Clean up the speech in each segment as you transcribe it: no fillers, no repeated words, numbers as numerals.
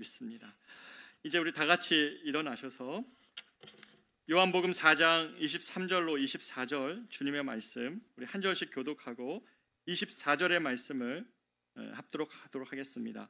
믿습니다. 이제 우리 다 같이 일어나셔서 요한복음 4장 23절로 24절 주님의 말씀 우리 한 절씩 교독하고 24절의 말씀을 합독하도록 하겠습니다.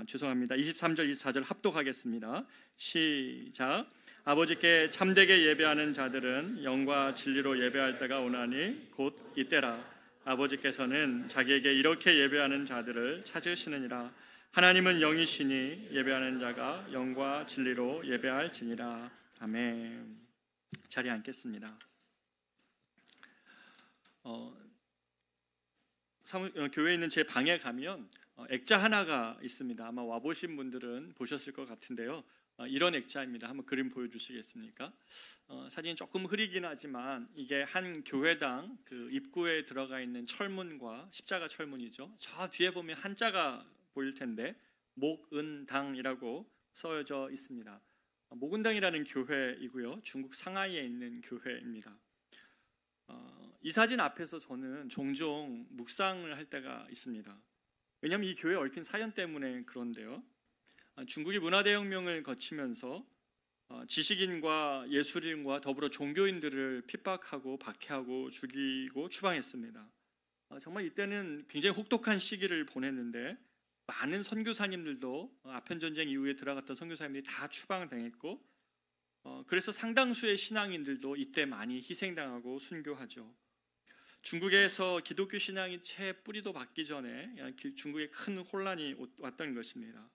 죄송합니다. 23절 24절 합독하겠습니다. 시작. 아버지께 참되게 예배하는 자들은 영과 진리로 예배할 때가 오나니 곧 이때라. 아버지께서는 자기에게 이렇게 예배하는 자들을 찾으시느니라. 하나님은 영이시니 예배하는 자가 영과 진리로 예배할지니라. 아멘. 자리에 앉겠습니다. 교회에 있는 제 방에 가면 액자 하나가 있습니다. 아마 와보신 분들은 보셨을 것 같은데요. 이런 액자입니다. 한번 그림 보여주시겠습니까? 사진이 조금 흐리긴 하지만 이게 한 교회당 그 입구에 들어가 있는 철문과 십자가 철문이죠. 저 뒤에 보면 한자가 보일 텐데 목은당이라고 써져 있습니다. 목은당이라는 교회이고요. 중국 상하이에 있는 교회입니다. 이 사진 앞에서 저는 종종 묵상을 할 때가 있습니다. 왜냐하면 이 교회에 얽힌 사연 때문에 그런데요. 중국이 문화대혁명을 거치면서 지식인과 예술인과 더불어 종교인들을 핍박하고 박해하고 죽이고 추방했습니다. 정말 이때는 굉장히 혹독한 시기를 보냈는데 많은 선교사님들도 아편전쟁 이후에 들어갔던 선교사님들이 다 추방을 당했고 그래서 상당수의 신앙인들도 이때 많이 희생당하고 순교하죠. 중국에서 기독교 신앙이 채 뿌리도 박기 전에 중국에 큰 혼란이 왔던 것입니다.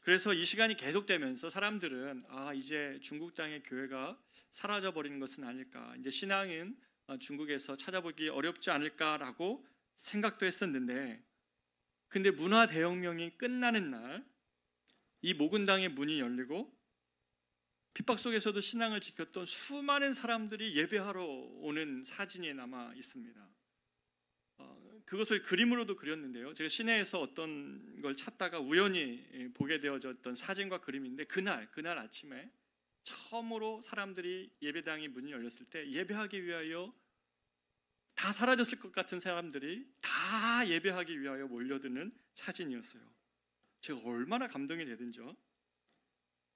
그래서 이 시간이 계속되면서 사람들은 이제 중국 땅의 교회가 사라져버리는 것은 아닐까, 이제 신앙은 중국에서 찾아보기 어렵지 않을까라고 생각도 했었는데, 근데 문화대혁명이 끝나는 날 이 목은당의 문이 열리고 핍박 속에서도 신앙을 지켰던 수많은 사람들이 예배하러 오는 사진이 남아 있습니다. 그것을 그림으로도 그렸는데요. 제가 시내에서 어떤 걸 찾다가 우연히 보게 되어졌던 사진과 그림인데 그날 아침에 처음으로 사람들이 예배당의 문이 열렸을 때 예배하기 위하여 다 사라졌을 것 같은 사람들이 다 예배하기 위하여 몰려드는 사진이었어요. 제가 얼마나 감동이 되든지요.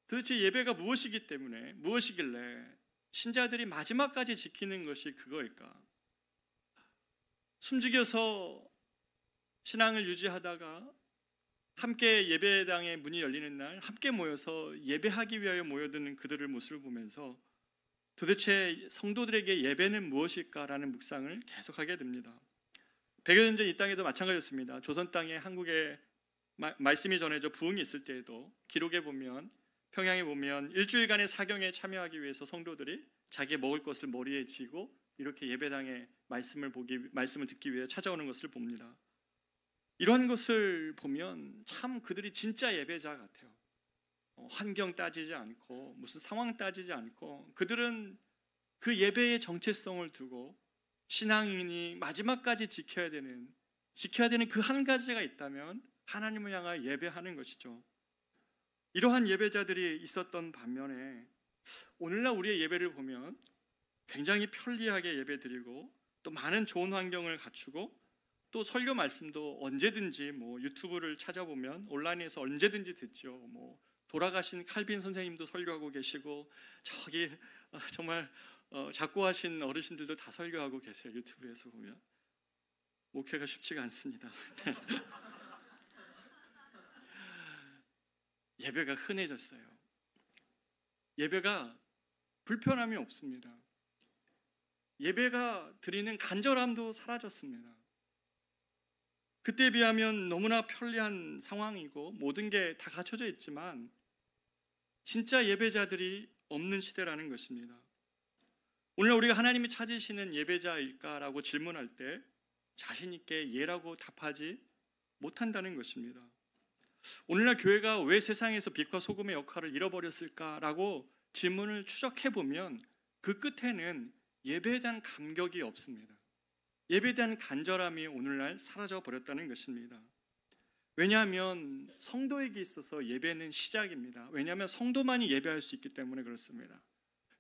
도대체 예배가 무엇이길래 신자들이 마지막까지 지키는 것이 그거일까? 숨죽여서 신앙을 유지하다가 함께 예배당의 문이 열리는 날 함께 모여서 예배하기 위하여 모여드는 그들의 모습을 보면서 도대체 성도들에게 예배는 무엇일까라는 묵상을 계속하게 됩니다. 100여 년 전 이 땅에도 마찬가지였습니다. 조선 땅에 한국에 말씀이 전해져 부흥이 있을 때에도 기록에 보면, 평양에 보면 일주일간의 사경에 참여하기 위해서 성도들이 자기 먹을 것을 머리에 지고 이렇게 예배당에 말씀을 듣기 위해 찾아오는 것을 봅니다. 이런 것을 보면 참 그들이 진짜 예배자 같아요. 환경 따지지 않고 무슨 상황 따지지 않고 그들은 그 예배의 정체성을 두고 신앙인이 마지막까지 지켜야 되는 그 한 가지가 있다면 하나님을 향하여 예배하는 것이죠. 이러한 예배자들이 있었던 반면에 오늘날 우리의 예배를 보면 굉장히 편리하게 예배드리고 또 많은 좋은 환경을 갖추고 또 설교 말씀도 언제든지 유튜브를 찾아보면 온라인에서 언제든지 듣죠. 돌아가신 칼빈 선생님도 설교하고 계시고 저기 정말 작고하신 어르신들도 다 설교하고 계세요. 유튜브에서 보면 목회가 쉽지가 않습니다. 예배가 흔해졌어요. 예배가 불편함이 없습니다. 예배가 드리는 간절함도 사라졌습니다. 그때에 비하면 너무나 편리한 상황이고 모든 게 다 갖춰져 있지만 진짜 예배자들이 없는 시대라는 것입니다. 오늘 우리가 하나님이 찾으시는 예배자일까라고 질문할 때 자신 있게 예라고 답하지 못한다는 것입니다. 오늘날 교회가 왜 세상에서 빛과 소금의 역할을 잃어버렸을까라고 질문을 추적해보면 그 끝에는 예배에 대한 감격이 없습니다. 예배에 대한 간절함이 오늘날 사라져버렸다는 것입니다. 왜냐하면 성도에게 있어서 예배는 시작입니다. 왜냐하면 성도만이 예배할 수 있기 때문에 그렇습니다.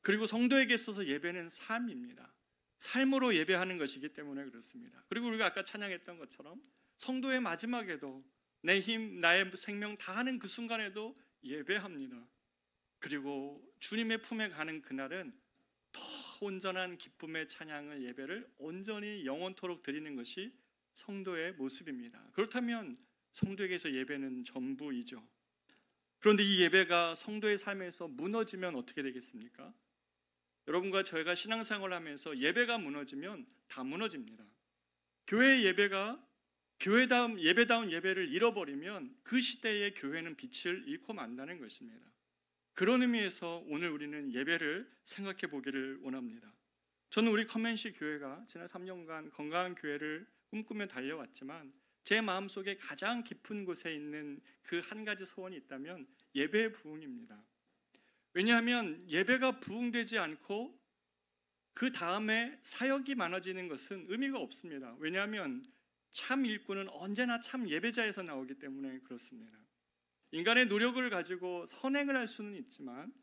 그리고 성도에게 있어서 예배는 삶입니다. 삶으로 예배하는 것이기 때문에 그렇습니다. 그리고 우리가 아까 찬양했던 것처럼 성도의 마지막에도 내 힘, 나의 생명 다 하는 그 순간에도 예배합니다. 그리고 주님의 품에 가는 그날은 더 온전한 기쁨의 찬양을 예배를 온전히 영원토록 드리는 것이 성도의 모습입니다. 그렇다면 성도에게서 예배는 전부이죠. 그런데 이 예배가 성도의 삶에서 무너지면 어떻게 되겠습니까? 여러분과 저희가 신앙생활을 하면서 예배가 무너지면 다 무너집니다. 교회의 예배가 예배다운 예배를 잃어버리면 그 시대의 교회는 빛을 잃고 만다는 것입니다. 그런 의미에서 오늘 우리는 예배를 생각해 보기를 원합니다. 저는 우리 커맨시 교회가 지난 3년간 건강한 교회를 꿈꾸며 달려왔지만 제 마음속에 가장 깊은 곳에 있는 그 한 가지 소원이 있다면 예배의 부흥입니다. 왜냐하면 예배가 부흥되지 않고 그 다음에 사역이 많아지는 것은 의미가 없습니다. 왜냐하면 참 일꾼은 언제나 참 예배자에서 나오기 때문에 그렇습니다. 인간의 노력을 가지고 선행을 할 수는 있지만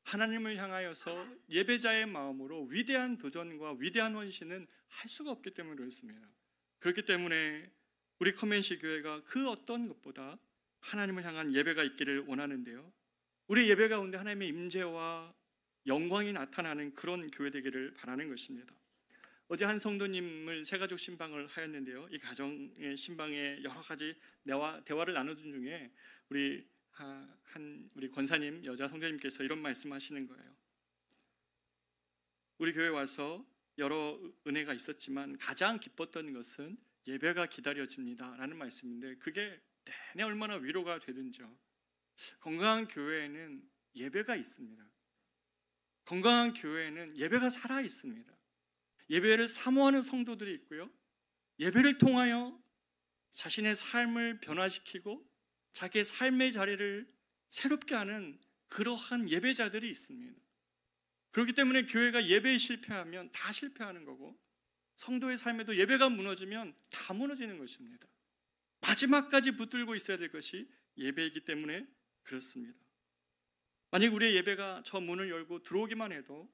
하나님을 향하여서 예배자의 마음으로 위대한 도전과 위대한 헌신은 할 수가 없기 때문에 그렇습니다. 그렇기 때문에 우리 커맨시 교회가 그 어떤 것보다 하나님을 향한 예배가 있기를 원하는데요. 우리 예배 가운데 하나님의 임재와 영광이 나타나는 그런 교회 되기를 바라는 것입니다. 어제 한 성도님을 새가족 신방을 하였는데요. 이 가정의 신방에 여러 가지 대화를 나누던 중에 우리 권사님 여자 성도님께서 이런 말씀하시는 거예요. 우리 교회 와서 여러 은혜가 있었지만 가장 기뻤던 것은 예배가 기다려집니다라는 말씀인데 그게 내내 얼마나 위로가 되든지요. 건강한 교회에는 예배가 있습니다. 건강한 교회에는 예배가 살아 있습니다. 예배를 사모하는 성도들이 있고요. 예배를 통하여 자신의 삶을 변화시키고 자기의 삶의 자리를 새롭게 하는 그러한 예배자들이 있습니다. 그렇기 때문에 교회가 예배에 실패하면 다 실패하는 거고 성도의 삶에도 예배가 무너지면 다 무너지는 것입니다. 마지막까지 붙들고 있어야 될 것이 예배이기 때문에 그렇습니다. 만약 우리의 예배가 저 문을 열고 들어오기만 해도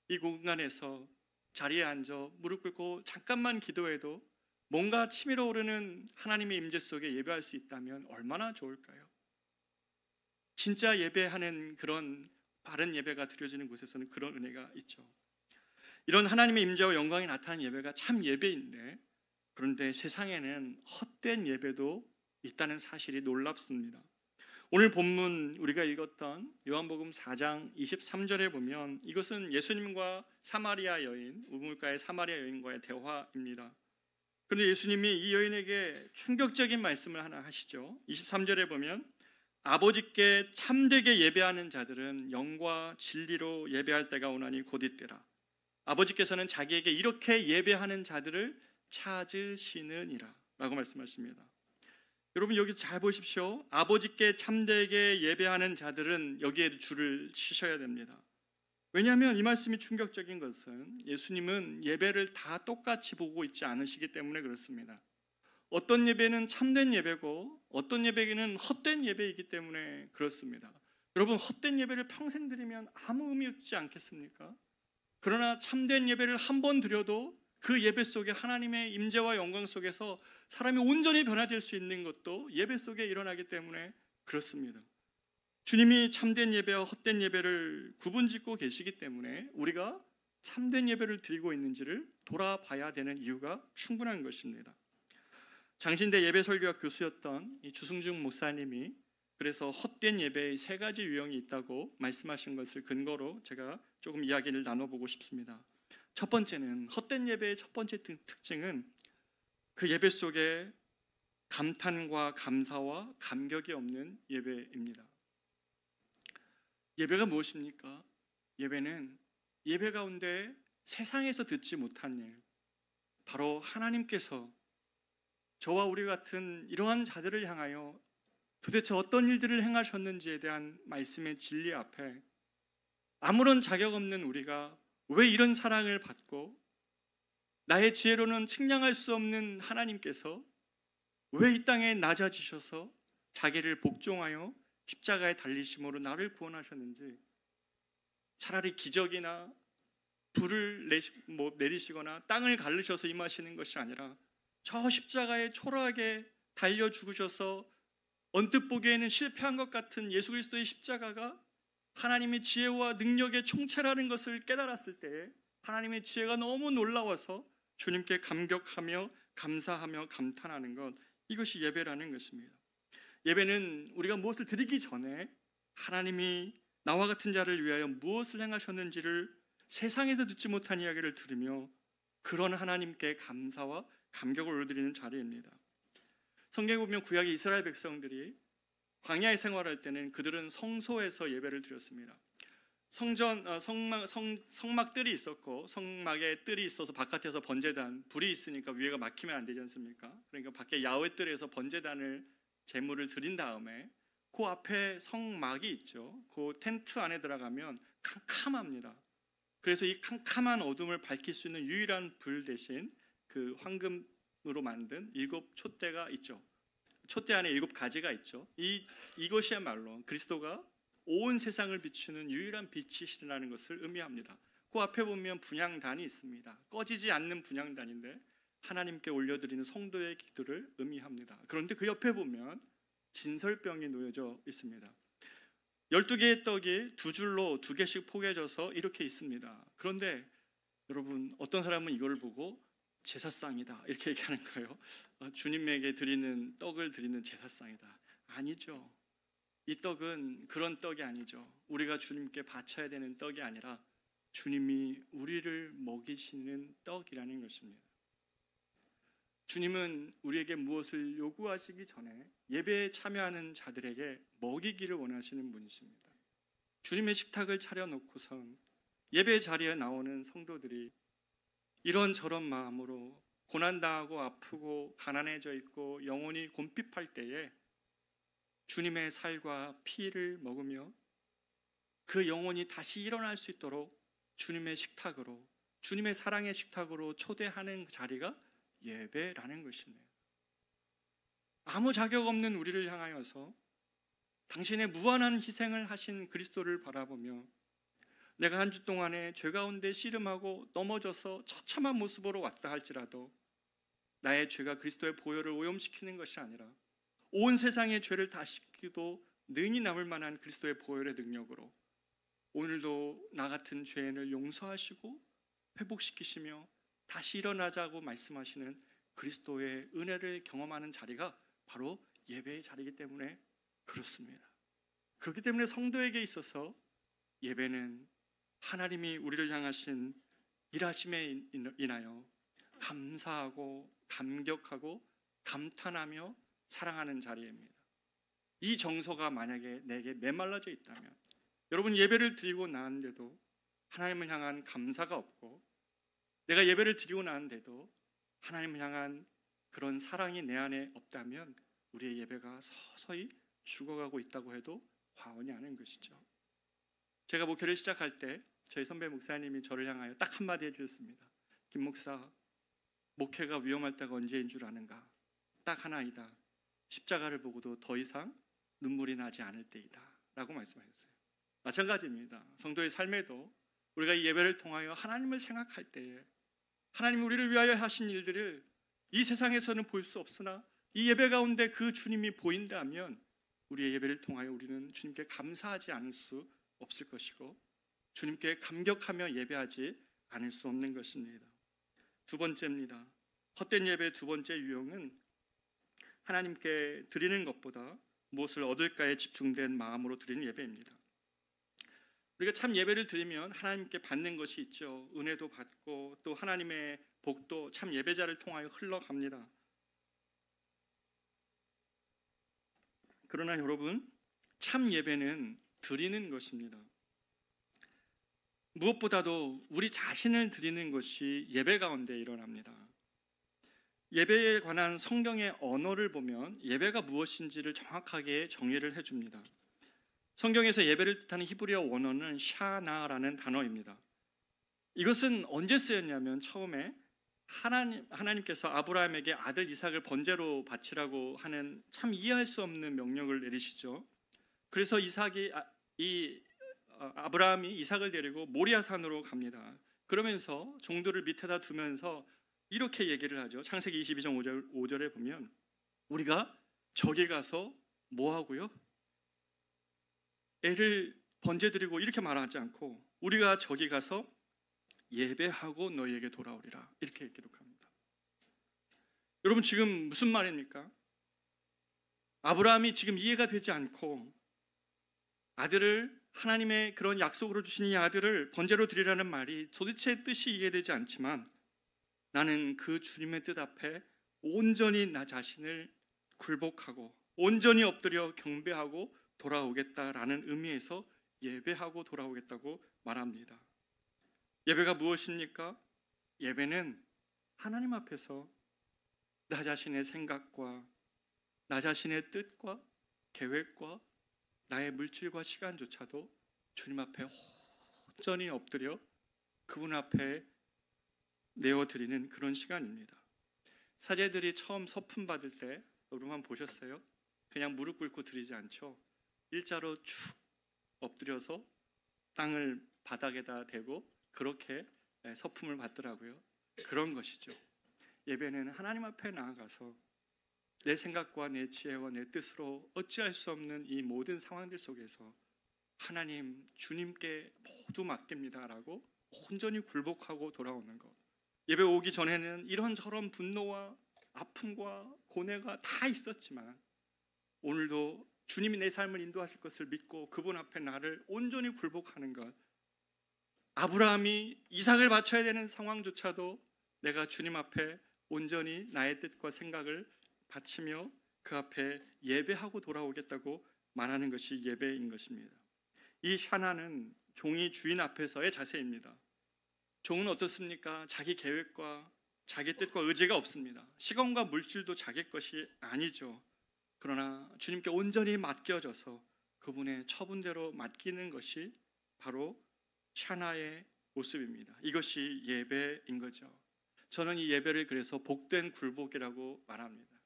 이 공간에서 자리에 앉아 무릎 꿇고 잠깐만 기도해도 뭔가 치밀어 오르는 하나님의 임재 속에 예배할 수 있다면 얼마나 좋을까요? 진짜 예배하는 그런 바른 예배가 드려지는 곳에서는 그런 은혜가 있죠. 이런 하나님의 임재와 영광이 나타나는 예배가 참 예배인데 그런데 세상에는 헛된 예배도 있다는 사실이 놀랍습니다. 오늘 본문 우리가 읽었던 요한복음 4장 23절에 보면 이것은 예수님과 사마리아 여인, 우물가의 사마리아 여인과의 대화입니다. 그런데 예수님이 이 여인에게 충격적인 말씀을 하나 하시죠. 23절에 보면 아버지께 참되게 예배하는 자들은 영과 진리로 예배할 때가 오나니 곧 이때라. 아버지께서는 자기에게 이렇게 예배하는 자들을 찾으시느니라 라고 말씀하십니다. 여러분 여기 잘 보십시오. 아버지께 참되게 예배하는 자들은 여기에 줄을 치셔야 됩니다. 왜냐하면 이 말씀이 충격적인 것은 예수님은 예배를 다 똑같이 보고 있지 않으시기 때문에 그렇습니다. 어떤 예배는 참된 예배고 어떤 예배는 헛된 예배이기 때문에 그렇습니다. 여러분 헛된 예배를 평생 드리면 아무 의미 없지 않겠습니까? 그러나 참된 예배를 한 번 드려도 그 예배 속에 하나님의 임재와 영광 속에서 사람이 온전히 변화될 수 있는 것도 예배 속에 일어나기 때문에 그렇습니다. 주님이 참된 예배와 헛된 예배를 구분짓고 계시기 때문에 우리가 참된 예배를 드리고 있는지를 돌아봐야 되는 이유가 충분한 것입니다. 장신대 예배 설교학 교수였던 이 주승중 목사님이 그래서 헛된 예배의 세 가지 유형이 있다고 말씀하신 것을 근거로 제가 조금 이야기를 나눠보고 싶습니다. 첫 번째는 헛된 예배의 첫 번째 특징은 그 예배 속에 감탄과 감사와 감격이 없는 예배입니다. 예배가 무엇입니까? 예배는 예배 가운데 세상에서 듣지 못한 일, 바로 하나님께서 저와 우리 같은 이러한 자들을 향하여 도대체 어떤 일들을 행하셨는지에 대한 말씀의 진리 앞에 아무런 자격 없는 우리가 왜 이런 사랑을 받고 나의 지혜로는 측량할 수 없는 하나님께서 왜 이 땅에 낮아지셔서 자기를 복종하여 십자가에 달리심으로 나를 구원하셨는지 차라리 기적이나 불을 내리시거나 땅을 가르셔서 임하시는 것이 아니라 저 십자가에 초라하게 달려 죽으셔서 언뜻 보기에는 실패한 것 같은 예수 그리스도의 십자가가 하나님의 지혜와 능력의 총체라는 것을 깨달았을 때 하나님의 지혜가 너무 놀라워서 주님께 감격하며 감사하며 감탄하는 것, 이것이 예배라는 것입니다. 예배는 우리가 무엇을 드리기 전에 하나님이 나와 같은 자를 위하여 무엇을 행하셨는지를 세상에서 듣지 못한 이야기를 들으며 그런 하나님께 감사와 감격을 올려드리는 자리입니다. 성경에 보면 구약의 이스라엘 백성들이 광야에 생활할 때는 그들은 성소에서 예배를 드렸습니다. 성막 뜰이 있었고 성막에 뜰이 있어서 바깥에서 번제단, 불이 있으니까 위에가 막히면 안 되지 않습니까? 그러니까 밖에 야훼 뜰에서 번제단을 제물을 드린 다음에 그 앞에 성막이 있죠. 그 텐트 안에 들어가면 캄캄합니다. 그래서 이 캄캄한 어둠을 밝힐 수 있는 유일한 불 대신 그 황금으로 만든 7 촛대가 있죠. 촛대 안에 7 가지가 있죠. 이것이야말로 그리스도가 온 세상을 비추는 유일한 빛이시라는 것을 의미합니다. 그 앞에 보면 분향단이 있습니다. 꺼지지 않는 분향단인데 하나님께 올려드리는 성도의 기도를 의미합니다. 그런데 그 옆에 보면 진설병이 놓여져 있습니다. 12개의 떡이 2줄로 2개씩 포개져서 이렇게 있습니다. 그런데 여러분, 어떤 사람은 이걸 보고 제사상이다 이렇게 얘기하는 거예요. 주님에게 드리는 떡을 드리는 제사상이다. 아니죠. 이 떡은 그런 떡이 아니죠. 우리가 주님께 바쳐야 되는 떡이 아니라 주님이 우리를 먹이시는 떡이라는 것입니다. 주님은 우리에게 무엇을 요구하시기 전에 예배에 참여하는 자들에게 먹이기를 원하시는 분이십니다. 주님의 식탁을 차려놓고선 예배 자리에 나오는 성도들이 이런저런 마음으로 고난당하고 아프고 가난해져 있고 영혼이 곰핍할 때에 주님의 살과 피를 먹으며 그 영혼이 다시 일어날 수 있도록 주님의 식탁으로, 주님의 사랑의 식탁으로 초대하는 자리가 예배라는 것입니다. 아무 자격 없는 우리를 향하여서 당신의 무한한 희생을 하신 그리스도를 바라보며 내가 한 주 동안에 죄 가운데 씨름하고 넘어져서 처참한 모습으로 왔다 할지라도 나의 죄가 그리스도의 보혈을 오염시키는 것이 아니라 온 세상의 죄를 다 씻기도 능히 남을 만한 그리스도의 보혈의 능력으로 오늘도 나 같은 죄인을 용서하시고 회복시키시며 다시 일어나자고 말씀하시는 그리스도의 은혜를 경험하는 자리가 바로 예배의 자리이기 때문에 그렇습니다. 그렇기 때문에 성도에게 있어서 예배는 하나님이 우리를 향하신 일하심에 인하여 감사하고 감격하고 감탄하며 사랑하는 자리입니다. 이 정서가 만약에 내게 메말라져 있다면, 여러분 예배를 드리고 나는데도 하나님을 향한 감사가 없고 내가 예배를 드리고 나는데도 하나님을 향한 그런 사랑이 내 안에 없다면 우리의 예배가 서서히 죽어가고 있다고 해도 과언이 아닌 것이죠. 제가 목회를 시작할 때 저희 선배 목사님이 저를 향하여 딱 한마디 해주셨습니다. 김 목사, 목회가 위험할 때가 언제인 줄 아는가? 딱 하나이다. 십자가를 보고도 더 이상 눈물이 나지 않을 때이다 라고 말씀하셨어요. 마찬가지입니다. 성도의 삶에도 우리가 이 예배를 통하여 하나님을 생각할 때에 하나님이 우리를 위하여 하신 일들을 이 세상에서는 볼 수 없으나 이 예배 가운데 그 주님이 보인다면 우리의 예배를 통하여 우리는 주님께 감사하지 않을 수 없을 것이고 주님께 감격하며 예배하지 않을 수 없는 것입니다. 두 번째입니다. 헛된 예배의 두 번째 유형은 하나님께 드리는 것보다 무엇을 얻을까에 집중된 마음으로 드리는 예배입니다. 우리가 참 예배를 드리면 하나님께 받는 것이 있죠. 은혜도 받고 또 하나님의 복도 참 예배자를 통하여 흘러갑니다. 그러나 여러분, 참 예배는 드리는 것입니다. 무엇보다도 우리 자신을 드리는 것이 예배 가운데 일어납니다. 예배에 관한 성경의 언어를 보면 예배가 무엇인지를 정확하게 정의를 해줍니다. 성경에서 예배를 뜻하는 히브리어 원어는 샤나라는 단어입니다. 이것은 언제 쓰였냐면 처음에 하나님께서 아브라함에게 아들 이삭을 번제로 바치라고 하는 참 이해할 수 없는 명령을 내리시죠. 그래서 아브라함이 이삭을 데리고 모리아산으로 갑니다. 그러면서 종들을 밑에다 두면서 이렇게 얘기를 하죠. 창세기 22장 5절에 보면 우리가 저기 가서 뭐 하고요? 애를 번제드리고 이렇게 말하지 않고 우리가 저기 가서 예배하고 너희에게 돌아오리라 이렇게 기록합니다. 여러분 지금 무슨 말입니까? 아브라함이 지금 이해가 되지 않고 아들을 하나님의 그런 약속으로 주신 이 아들을 번제로 드리라는 말이 도대체 뜻이 이해되지 않지만 나는 그 주님의 뜻 앞에 온전히 나 자신을 굴복하고 온전히 엎드려 경배하고 돌아오겠다라는 의미에서 예배하고 돌아오겠다고 말합니다. 예배가 무엇입니까? 예배는 하나님 앞에서 나 자신의 생각과 나 자신의 뜻과 계획과 나의 물질과 시간조차도 주님 앞에 온전히 엎드려 그분 앞에 내어드리는 그런 시간입니다. 사제들이 처음 서품 받을 때 여러분 한번 보셨어요? 그냥 무릎 꿇고 드리지 않죠. 일자로 쭉 엎드려서 땅을 바닥에다 대고 그렇게 서품을 받더라고요. 그런 것이죠. 예배는 하나님 앞에 나아가서 내 생각과 내 지혜와 내 뜻으로 어찌할 수 없는 이 모든 상황들 속에서 하나님 주님께 모두 맡깁니다라고 온전히 굴복하고 돌아오는 것. 예배 오기 전에는 이런저런 분노와 아픔과 고뇌가 다 있었지만 오늘도 주님이 내 삶을 인도하실 것을 믿고 그분 앞에 나를 온전히 굴복하는 것. 아브라함이 이삭을 바쳐야 되는 상황조차도 내가 주님 앞에 온전히 나의 뜻과 생각을 바치며 그 앞에 예배하고 돌아오겠다고 말하는 것이 예배인 것입니다. 이 샤나는 종이 주인 앞에서의 자세입니다. 종은 어떻습니까? 자기 계획과 자기 뜻과 의지가 없습니다. 시간과 물질도 자기 것이 아니죠. 그러나 주님께 온전히 맡겨져서 그분의 처분대로 맡기는 것이 바로 샤나의 모습입니다. 이것이 예배인 거죠. 저는 이 예배를 그래서 복된 굴복이라고 말합니다.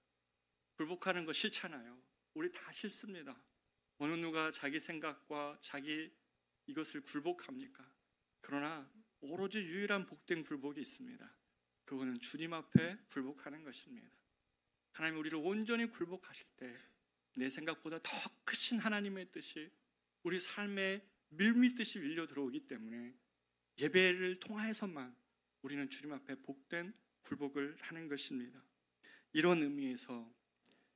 굴복하는 거 싫잖아요. 우리 다 싫습니다. 어느 누가 자기 생각과 자기 이것을 굴복합니까? 그러나 오로지 유일한 복된 굴복이 있습니다. 그거는 주님 앞에 굴복하는 것입니다. 하나님 우리를 온전히 굴복하실 때 내 생각보다 더 크신 하나님의 뜻이 우리 삶에 밀밀듯이 밀려 들어오기 때문에 예배를 통하여서만 우리는 주님 앞에 복된 굴복을 하는 것입니다. 이런 의미에서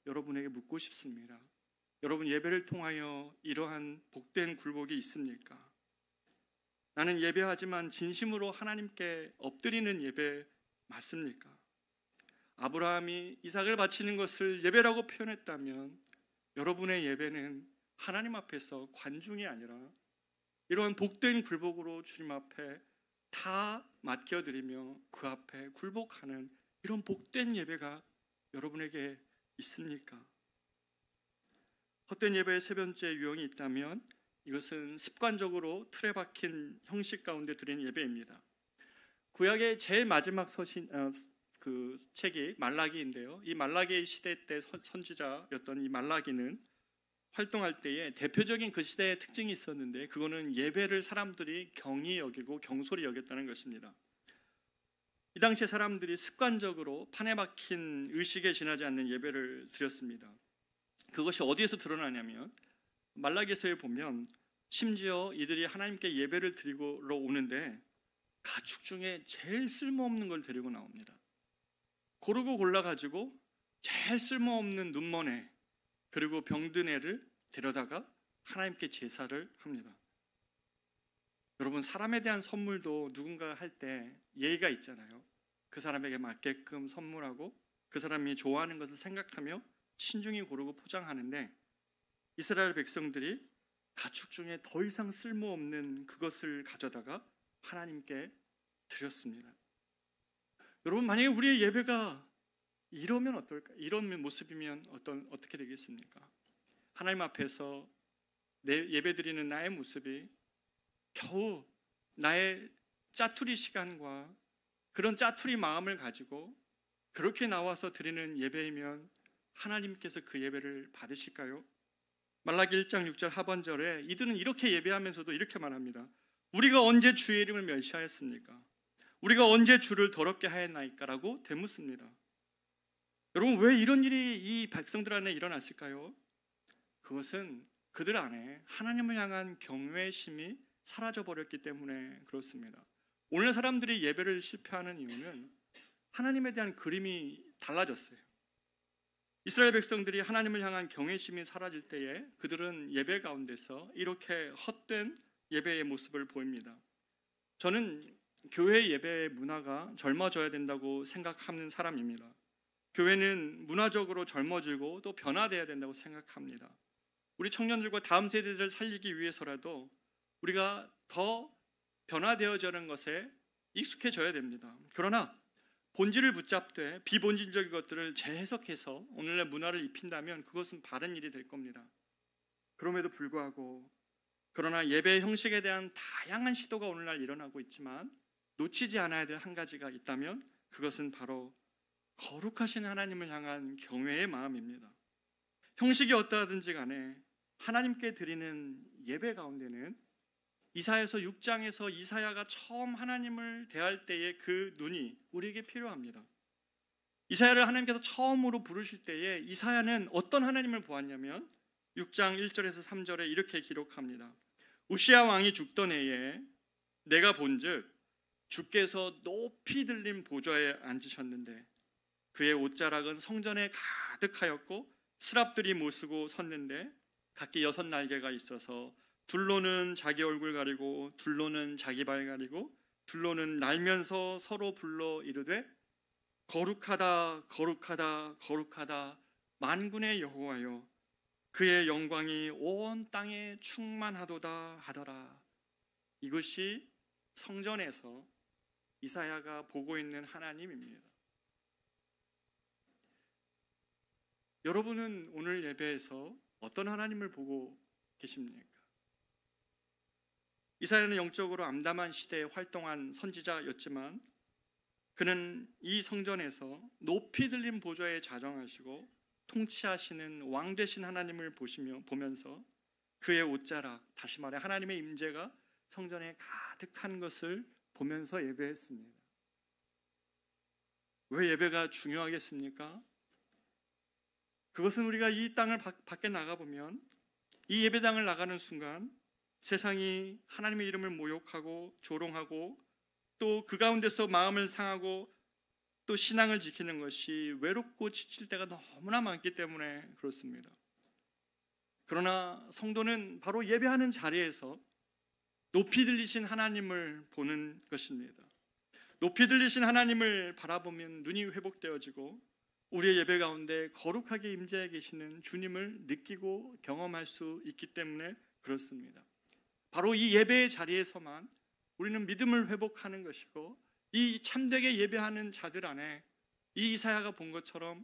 여러분에게 묻고 싶습니다. 여러분 예배를 통하여 이러한 복된 굴복이 있습니까? 나는 예배하지만 진심으로 하나님께 엎드리는 예배 맞습니까? 아브라함이 이삭을 바치는 것을 예배라고 표현했다면 여러분의 예배는 하나님 앞에서 관중이 아니라 이러한 복된 굴복으로 주님 앞에 다 맡겨드리며 그 앞에 굴복하는 이런 복된 예배가 여러분에게 있습니까? 헛된 예배의 세 번째 유형이 있다면 이것은 습관적으로 틀에 박힌 형식 가운데 드리는 예배입니다. 구약의 제일 마지막 그 책이 말라기인데요. 이 말라기 시대 때 선지자였던 이 말라기는 활동할 때에 대표적인 그 시대의 특징이 있었는데 그거는 예배를 사람들이 경히 여기고 경솔히 여겼다는 것입니다. 이 당시에 사람들이 습관적으로 판에 박힌 의식에 지나지 않는 예배를 드렸습니다. 그것이 어디에서 드러나냐면 말라기서에 보면 심지어 이들이 하나님께 예배를 드리러 오는데 가축 중에 제일 쓸모없는 걸 데리고 나옵니다. 고르고 골라가지고 제일 쓸모없는 눈먼애 그리고 병든 애를 데려다가 하나님께 제사를 합니다. 여러분 사람에 대한 선물도 누군가 할 때 예의가 있잖아요. 그 사람에게 맞게끔 선물하고 그 사람이 좋아하는 것을 생각하며 신중히 고르고 포장하는데 이스라엘 백성들이 가축 중에 더 이상 쓸모없는 그것을 가져다가 하나님께 드렸습니다. 여러분 만약에 우리의 예배가 이러면 어떨까? 이런 모습이면 어떻게 되겠습니까? 하나님 앞에서 내 예배드리는 나의 모습이 겨우 나의 짜투리 시간과 그런 짜투리 마음을 가지고 그렇게 나와서 드리는 예배이면 하나님께서 그 예배를 받으실까요? 말라기 1장 6절 하반절에 이들은 이렇게 예배하면서도 이렇게 말합니다. 우리가 언제 주의 이름을 멸시하였습니까? 우리가 언제 주를 더럽게 하였나이까? 라고 되묻습니다. 여러분 왜 이런 일이 이 백성들 안에 일어났을까요? 그것은 그들 안에 하나님을 향한 경외심이 사라져버렸기 때문에 그렇습니다. 오늘 사람들이 예배를 실패하는 이유는 하나님에 대한 그림이 달라졌어요. 이스라엘 백성들이 하나님을 향한 경외심이 사라질 때에 그들은 예배 가운데서 이렇게 헛된 예배의 모습을 보입니다. 저는 교회 예배의 문화가 젊어져야 된다고 생각하는 사람입니다. 교회는 문화적으로 젊어지고 또 변화되어야 된다고 생각합니다. 우리 청년들과 다음 세대들을 살리기 위해서라도 우리가 더 변화되어지는 것에 익숙해져야 됩니다. 그러나 본질을 붙잡되 비본질적인 것들을 재해석해서 오늘날 문화를 입힌다면 그것은 바른 일이 될 겁니다. 그럼에도 불구하고 그러나 예배 형식에 대한 다양한 시도가 오늘날 일어나고 있지만 놓치지 않아야 될 한 가지가 있다면 그것은 바로 거룩하신 하나님을 향한 경외의 마음입니다. 형식이 어떠하든지 간에 하나님께 드리는 예배 가운데는 이사야서 6장에서 이사야가 처음 하나님을 대할 때의 그 눈이 우리에게 필요합니다. 이사야를 하나님께서 처음으로 부르실 때에 이사야는 어떤 하나님을 보았냐면 6장 1절에서 3절에 이렇게 기록합니다. 우시야 왕이 죽던 해에 내가 본즉 주께서 높이 들린 보좌에 앉으셨는데 그의 옷자락은 성전에 가득하였고 스랍들이 모시고 섰는데 각기 6날개가 있어서 둘로는 자기 얼굴 가리고 둘로는 자기 발 가리고 둘로는 날면서 서로 불러 이르되 거룩하다 거룩하다 거룩하다 만군의 여호와여 그의 영광이 온 땅에 충만하도다 하더라. 이것이 성전에서 이사야가 보고 있는 하나님입니다. 여러분은 오늘 예배에서 어떤 하나님을 보고 계십니까? 이사야는 영적으로 암담한 시대에 활동한 선지자였지만 그는 이 성전에서 높이 들린 보좌에 자정하시고 통치하시는 왕 되신 하나님을 보면서 그의 옷자락, 다시 말해 하나님의 임재가 성전에 가득한 것을 보면서 예배했습니다. 왜 예배가 중요하겠습니까? 그것은 우리가 이 땅을 밖에 나가보면 이 예배당을 나가는 순간 세상이 하나님의 이름을 모욕하고 조롱하고 또 그 가운데서 마음을 상하고 또 신앙을 지키는 것이 외롭고 지칠 때가 너무나 많기 때문에 그렇습니다. 그러나 성도는 바로 예배하는 자리에서 높이 들리신 하나님을 보는 것입니다. 높이 들리신 하나님을 바라보면 눈이 회복되어지고 우리의 예배 가운데 거룩하게 임재해 계시는 주님을 느끼고 경험할 수 있기 때문에 그렇습니다. 바로 이 예배의 자리에서만 우리는 믿음을 회복하는 것이고 이 참되게 예배하는 자들 안에 이 이사야가 본 것처럼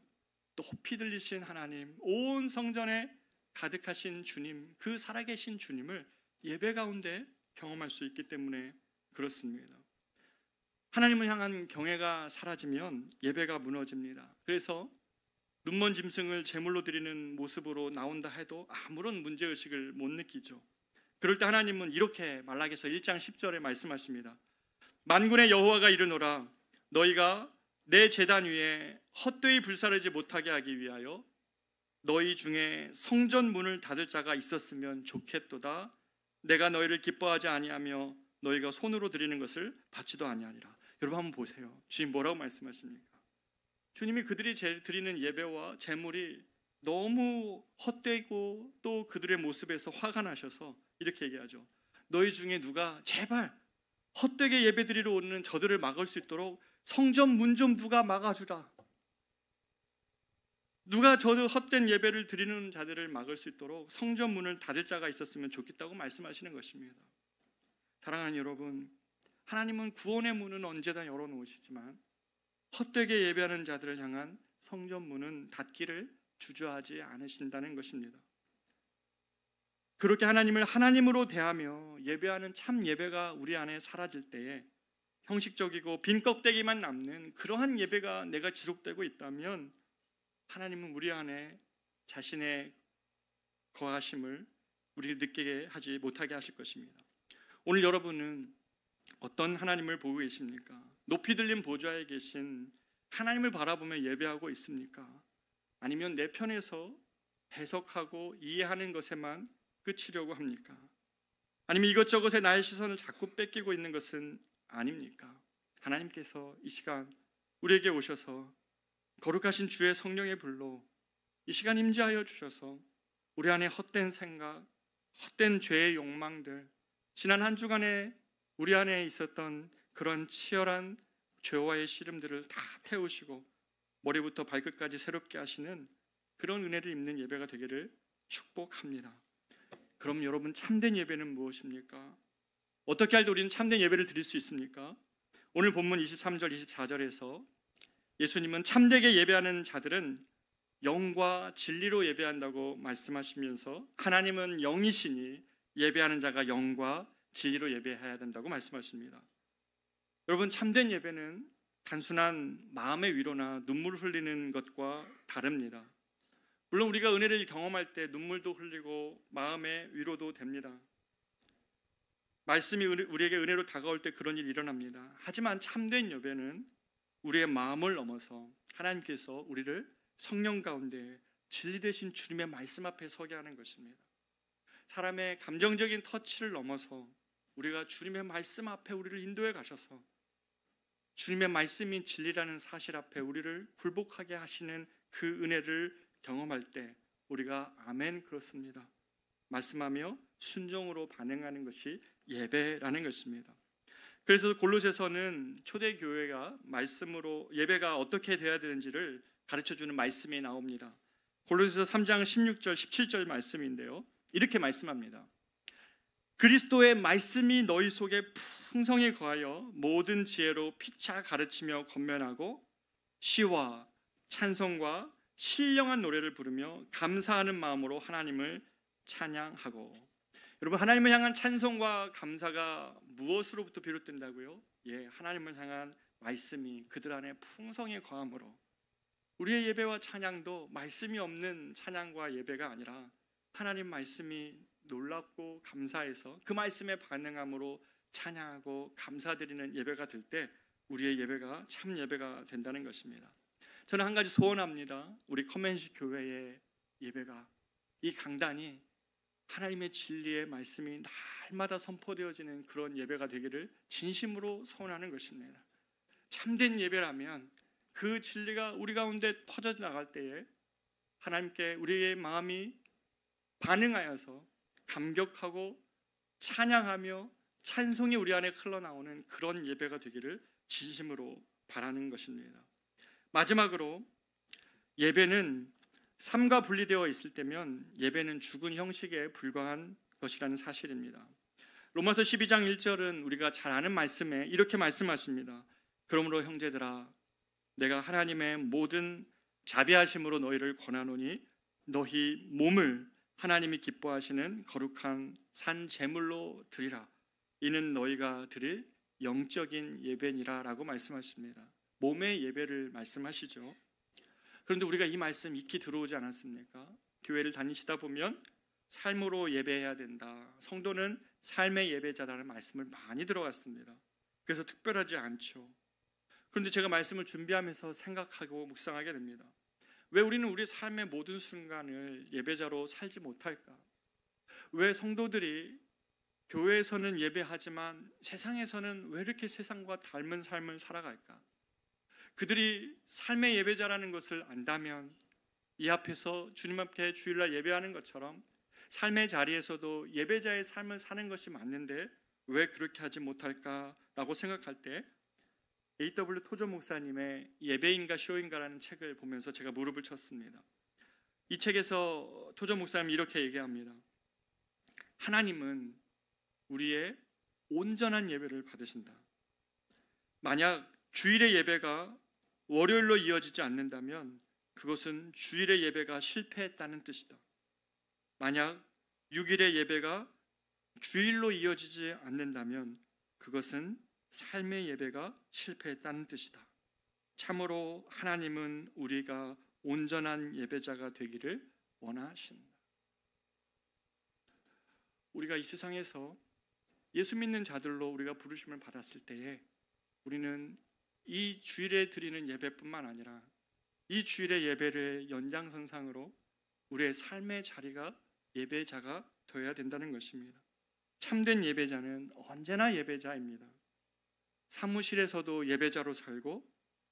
높이 들리신 하나님, 온 성전에 가득하신 주님, 그 살아계신 주님을 예배 가운데 경험할 수 있기 때문에 그렇습니다. 하나님을 향한 경외가 사라지면 예배가 무너집니다. 그래서 눈먼 짐승을 제물로 드리는 모습으로 나온다 해도 아무런 문제의식을 못 느끼죠. 그럴 때 하나님은 이렇게 말라기서 1장 10절에 말씀하십니다. 만군의 여호와가 이르노라 너희가 내 제단 위에 헛되이 불사르지 못하게 하기 위하여 너희 중에 성전 문을 닫을 자가 있었으면 좋겠도다. 내가 너희를 기뻐하지 아니하며 너희가 손으로 드리는 것을 받지도 아니하니라. 여러분 한번 보세요. 주님 뭐라고 말씀하십니까? 주님이 그들이 드리는 예배와 제물이 너무 헛되고 또 그들의 모습에서 화가 나셔서 이렇게 얘기하죠. 너희 중에 누가 제발 헛되게 예배드리러 오는 저들을 막을 수 있도록 성전 문 좀 누가 막아주라. 누가 저 헛된 예배를 드리는 자들을 막을 수 있도록 성전 문을 닫을 자가 있었으면 좋겠다고 말씀하시는 것입니다. 사랑하는 여러분, 하나님은 구원의 문은 언제나 열어놓으시지만 헛되게 예배하는 자들을 향한 성전 문은 닫기를 주저하지 않으신다는 것입니다. 그렇게 하나님을 하나님으로 대하며 예배하는 참 예배가 우리 안에 사라질 때에 형식적이고 빈 껍데기만 남는 그러한 예배가 내가 지속되고 있다면 하나님은 우리 안에 자신의 거하심을 우리를 느끼게 하지 못하게 하실 것입니다. 오늘 여러분은 어떤 하나님을 보고 계십니까? 높이 들린 보좌에 계신 하나님을 바라보며 예배하고 있습니까? 아니면 내 편에서 해석하고 이해하는 것에만 그치려고 합니까? 아니면 이것저것에 나의 시선을 자꾸 뺏기고 있는 것은 아닙니까? 하나님께서 이 시간 우리에게 오셔서 거룩하신 주의 성령의 불로 이 시간 임재하여 주셔서 우리 안에 헛된 생각, 헛된 죄의 욕망들, 지난 한 주간에 우리 안에 있었던 그런 치열한 죄와의 씨름들을 다 태우시고 머리부터 발끝까지 새롭게 하시는 그런 은혜를 입는 예배가 되기를 축복합니다. 그럼 여러분, 참된 예배는 무엇입니까? 어떻게 할 때 우리는 참된 예배를 드릴 수 있습니까? 오늘 본문 23절, 24절에서 예수님은 참되게 예배하는 자들은 영과 진리로 예배한다고 말씀하시면서 하나님은 영이시니 예배하는 자가 영과 진리로 예배해야 된다고 말씀하십니다. 여러분, 참된 예배는 단순한 마음의 위로나 눈물을 흘리는 것과 다릅니다. 물론 우리가 은혜를 경험할 때 눈물도 흘리고 마음의 위로도 됩니다. 말씀이 우리에게 은혜로 다가올 때 그런 일이 일어납니다. 하지만 참된 예배는 우리의 마음을 넘어서 하나님께서 우리를 성령 가운데 진리 되신 주님의 말씀 앞에 서게 하는 것입니다. 사람의 감정적인 터치를 넘어서 우리가 주님의 말씀 앞에 우리를 인도해 가셔서 주님의 말씀인 진리라는 사실 앞에 우리를 굴복하게 하시는 그 은혜를 경험할 때 우리가 아멘 그렇습니다 말씀하며 순종으로 반응하는 것이 예배라는 것입니다. 그래서 골로새서는 초대교회가 말씀으로 예배가 어떻게 돼야 되는지를 가르쳐주는 말씀이 나옵니다. 골로새서 3장 16절 17절 말씀인데요, 이렇게 말씀합니다. 그리스도의 말씀이 너희 속에 풍성히 거하여 모든 지혜로 피차 가르치며 권면하고 시와 찬송과 신령한 노래를 부르며 감사하는 마음으로 하나님을 찬양하고. 여러분, 하나님을 향한 찬송과 감사가 무엇으로부터 비롯된다고요? 하나님을 향한 말씀이 그들 안에 풍성히 거함으로. 우리의 예배와 찬양도 말씀이 없는 찬양과 예배가 아니라 하나님 말씀이 놀랍고 감사해서 그 말씀에 반응함으로 찬양하고 감사드리는 예배가 될 때 우리의 예배가 참 예배가 된다는 것입니다. 저는 한 가지 소원합니다. 우리 커맨시 교회의 예배가, 이 강단이 하나님의 진리의 말씀이 날마다 선포되어지는 그런 예배가 되기를 진심으로 소원하는 것입니다. 참된 예배라면 그 진리가 우리 가운데 퍼져나갈 때에 하나님께 우리의 마음이 반응하여서 감격하고 찬양하며 찬송이 우리 안에 흘러나오는 그런 예배가 되기를 진심으로 바라는 것입니다. 마지막으로, 예배는 삶과 분리되어 있을 때면 예배는 죽은 형식에 불과한 것이라는 사실입니다. 로마서 12장 1절은 우리가 잘 아는 말씀에 이렇게 말씀하십니다. 그러므로 형제들아, 내가 하나님의 모든 자비하심으로 너희를 권하노니 너희 몸을 하나님이 기뻐하시는 거룩한 산 제물로 드리라. 이는 너희가 드릴 영적인 예배니라 라고 말씀하십니다. 몸의 예배를 말씀하시죠. 그런데 우리가 이 말씀 익히 들어오지 않았습니까? 교회를 다니시다 보면 삶으로 예배해야 된다, 성도는 삶의 예배자라는 말씀을 많이 들어왔습니다. 그래서 특별하지 않죠. 그런데 제가 말씀을 준비하면서 생각하고 묵상하게 됩니다. 왜 우리는 우리 삶의 모든 순간을 예배자로 살지 못할까? 왜 성도들이 교회에서는 예배하지만 세상에서는 왜 이렇게 세상과 닮은 삶을 살아갈까? 그들이 삶의 예배자라는 것을 안다면 이 앞에서 주님 앞에 주일날 예배하는 것처럼 삶의 자리에서도 예배자의 삶을 사는 것이 맞는데 왜 그렇게 하지 못할까라고 생각할 때 A.W. 토저 목사님의 예배인가 쇼인가라는 책을 보면서 제가 무릎을 쳤습니다. 이 책에서 토저 목사님이 이렇게 얘기합니다. 하나님은 우리의 온전한 예배를 받으신다. 만약 주일의 예배가 월요일로 이어지지 않는다면 그것은 주일의 예배가 실패했다는 뜻이다. 만약 6일의 예배가 주일로 이어지지 않는다면 그것은 삶의 예배가 실패했다는 뜻이다. 참으로 하나님은 우리가 온전한 예배자가 되기를 원하신다. 우리가 이 세상에서 예수 믿는 자들로 우리가 부르심을 받았을 때에 우리는 이 주일에 드리는 예배뿐만 아니라 이 주일의 예배를 연장선상으로 우리의 삶의 자리가 예배자가 되어야 된다는 것입니다. 참된 예배자는 언제나 예배자입니다. 사무실에서도 예배자로 살고,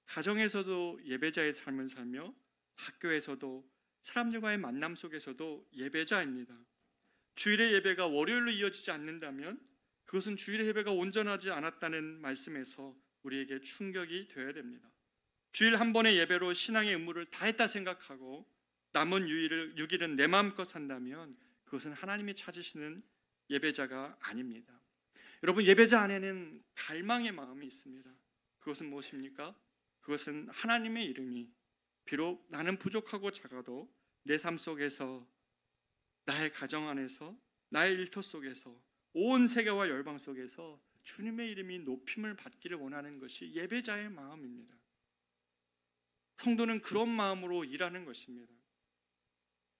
가정에서도 예배자의 삶을 살며, 학교에서도 사람들과의 만남 속에서도 예배자입니다. 주일의 예배가 월요일로 이어지지 않는다면 그것은 주일의 예배가 온전하지 않았다는 말씀에서 우리에게 충격이 되어야 됩니다. 주일 한 번의 예배로 신앙의 의무를 다했다 생각하고 남은 6일은 내 마음껏 산다면 그것은 하나님이 찾으시는 예배자가 아닙니다. 여러분, 예배자 안에는 갈망의 마음이 있습니다. 그것은 무엇입니까? 그것은 하나님의 이름이 비록 나는 부족하고 작아도 내 삶 속에서, 나의 가정 안에서, 나의 일터 속에서, 온 세계와 열방 속에서 주님의 이름이 높임을 받기를 원하는 것이 예배자의 마음입니다. 성도는 그런 마음으로 일하는 것입니다.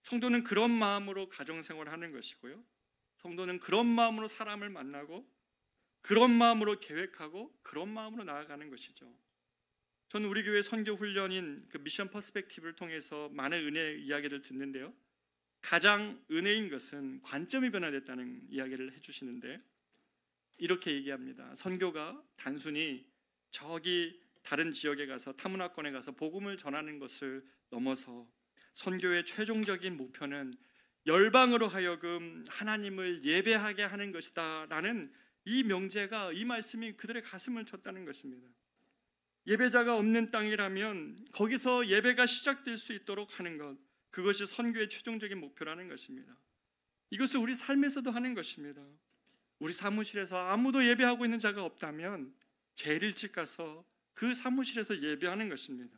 성도는 그런 마음으로 가정생활하는 것이고요. 성도는 그런 마음으로 사람을 만나고, 그런 마음으로 계획하고, 그런 마음으로 나아가는 것이죠. 저는 우리 교회 선교 훈련인 그 미션 퍼스펙티브를 통해서 많은 은혜의 이야기를 듣는데요. 가장 은혜인 것은 관점이 변화됐다는 이야기를 해주시는데, 이렇게 얘기합니다. 선교가 단순히 저기 다른 지역에 가서, 타문화권에 가서 복음을 전하는 것을 넘어서 선교의 최종적인 목표는 열방으로 하여금 하나님을 예배하게 하는 것이다 라는 이 명제가, 이 말씀이 그들의 가슴을 쳤다는 것입니다. 예배자가 없는 땅이라면 거기서 예배가 시작될 수 있도록 하는 것, 그것이 선교의 최종적인 목표라는 것입니다. 이것을 우리 삶에서도 하는 것입니다. 우리 사무실에서 아무도 예배하고 있는 자가 없다면 제일 일찍 가서 그 사무실에서 예배하는 것입니다.